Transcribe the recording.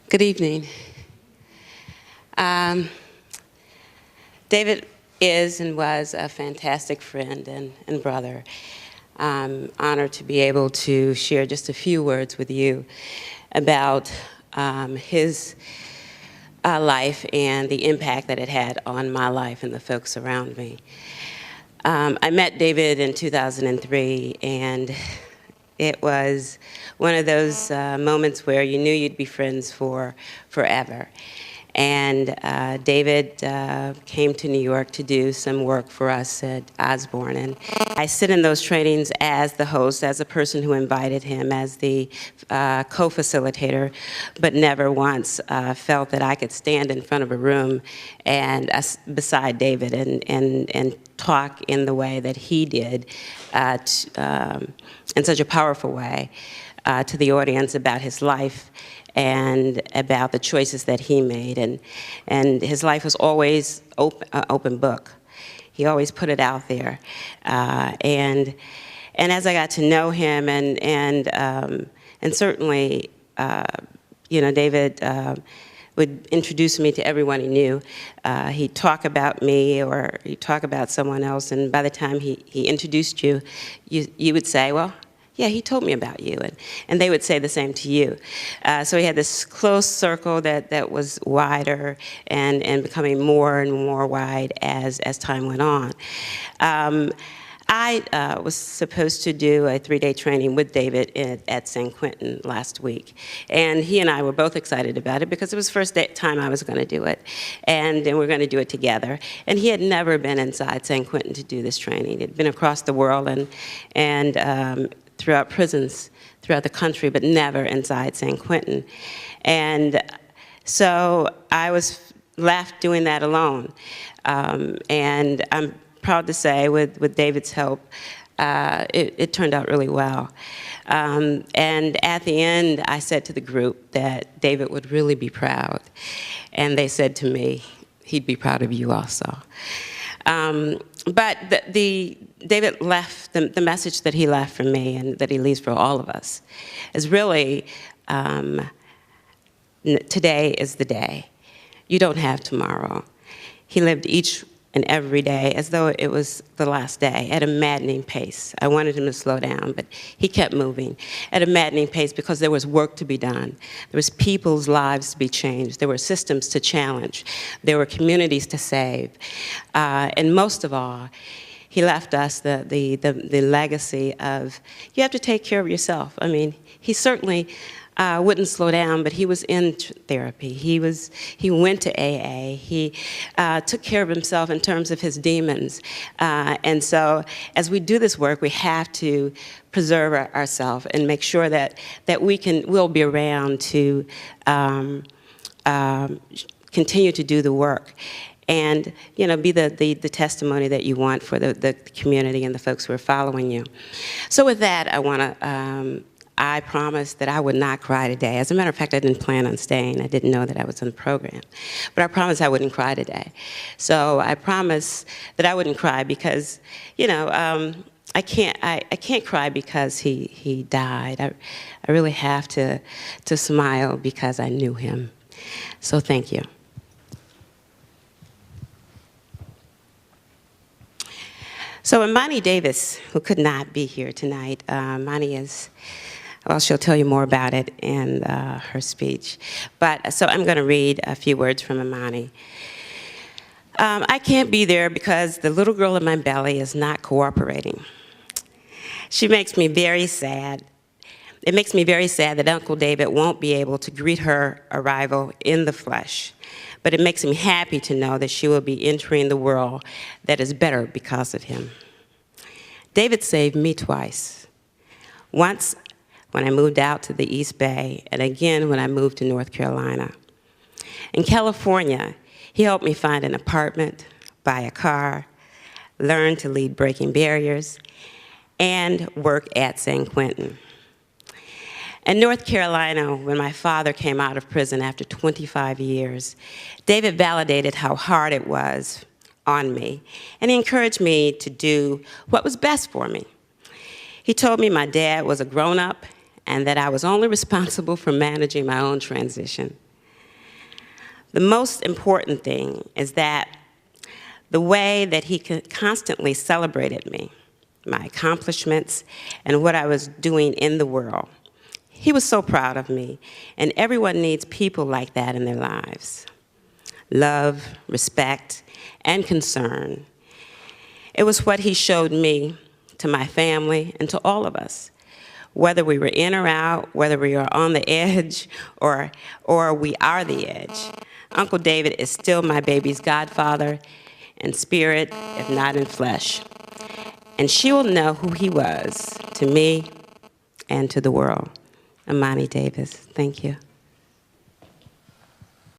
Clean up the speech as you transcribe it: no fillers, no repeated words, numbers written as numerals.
Good evening. Um, David is and was a fantastic friend and brother. I'm honored to be able to share just a few words with you about his life and the impact that it had on my life and the folks around me. I met David in 2003, and it was one of those moments where you knew you'd be friends for forever. And David came to New York to do some work for us at Osborne. And I sit in those trainings as the host, as a person who invited him, as the co-facilitator, but never once felt that I could stand in front of a room and beside David and talk in the way that he did, in such a powerful way, to the audience about his life and about the choices that he made. And his life was always open book. He always put it out there. And as I got to know him, and certainly, you know, David would introduce me to everyone he knew. He'd talk about me or he'd talk about someone else, and by the time he introduced you, you would say, well, yeah, he told me about you, and they would say the same to you. So he had this close circle that was wider and becoming more and more wide as time went on. I was supposed to do a 3-day training with David at San Quentin last week. And he and I were both excited about it because it was the first time I was going to do it. And then we're going to do it together. And he had never been inside San Quentin to do this training. He'd been across the world and throughout prisons throughout the country, but never inside San Quentin. And so I was left doing that alone. And I'm proud to say, with David's help, it turned out really well. And at the end, I said to the group that David would really be proud. And they said to me, he'd be proud of you also. But David left, the message that he left for me and that he leaves for all of us is really, today is the day. You don't have tomorrow. He lived each and every day as though it was the last day, at a maddening pace. I wanted him to slow down, but he kept moving at a maddening pace because there was work to be done. There was people's lives to be changed. There were systems to challenge. There were communities to save. And most of all, he left us the legacy of, you have to take care of yourself. I mean, he certainly wouldn't slow down, but he was in therapy. He went to AA. He took care of himself in terms of his demons. And so as we do this work, we have to preserve ourselves and make sure that we'll be around to continue to do the work. And, you know, be the testimony that you want for the community and the folks who are following you. So with that, I promised that I would not cry today. As a matter of fact, I didn't plan on staying. I didn't know that I was on the program. But I promised I wouldn't cry today. So I promised that I wouldn't cry because, you know, I can't cry because he died. I really have to smile because I knew him. So thank you. So Imani Davis, who could not be here tonight, Imani is, well, she'll tell you more about it in her speech. But so I'm going to read a few words from Imani. I can't be there because the little girl in my belly is not cooperating. She makes me very sad. It makes me very sad that Uncle David won't be able to greet her arrival in the flesh. But it makes me happy to know that she will be entering the world that is better because of him. David saved me twice. Once when I moved out to the East Bay, and again when I moved to North Carolina. In California, he helped me find an apartment, buy a car, learn to lead breaking barriers, and work at San Quentin. In North Carolina, when my father came out of prison after 25 years, David validated how hard it was on me, and he encouraged me to do what was best for me. He told me my dad was a grown-up and that I was only responsible for managing my own transition. The most important thing is that the way that he constantly celebrated me, my accomplishments, and what I was doing in the world. He was so proud of me, and everyone needs people like that in their lives. Love, respect, and concern. It was what he showed me, to my family, and to all of us. Whether we were in or out, whether we were on the edge or we are the edge. Uncle David is still my baby's godfather in spirit, if not in flesh. And she will know who he was to me and to the world. Imani Davis, thank you.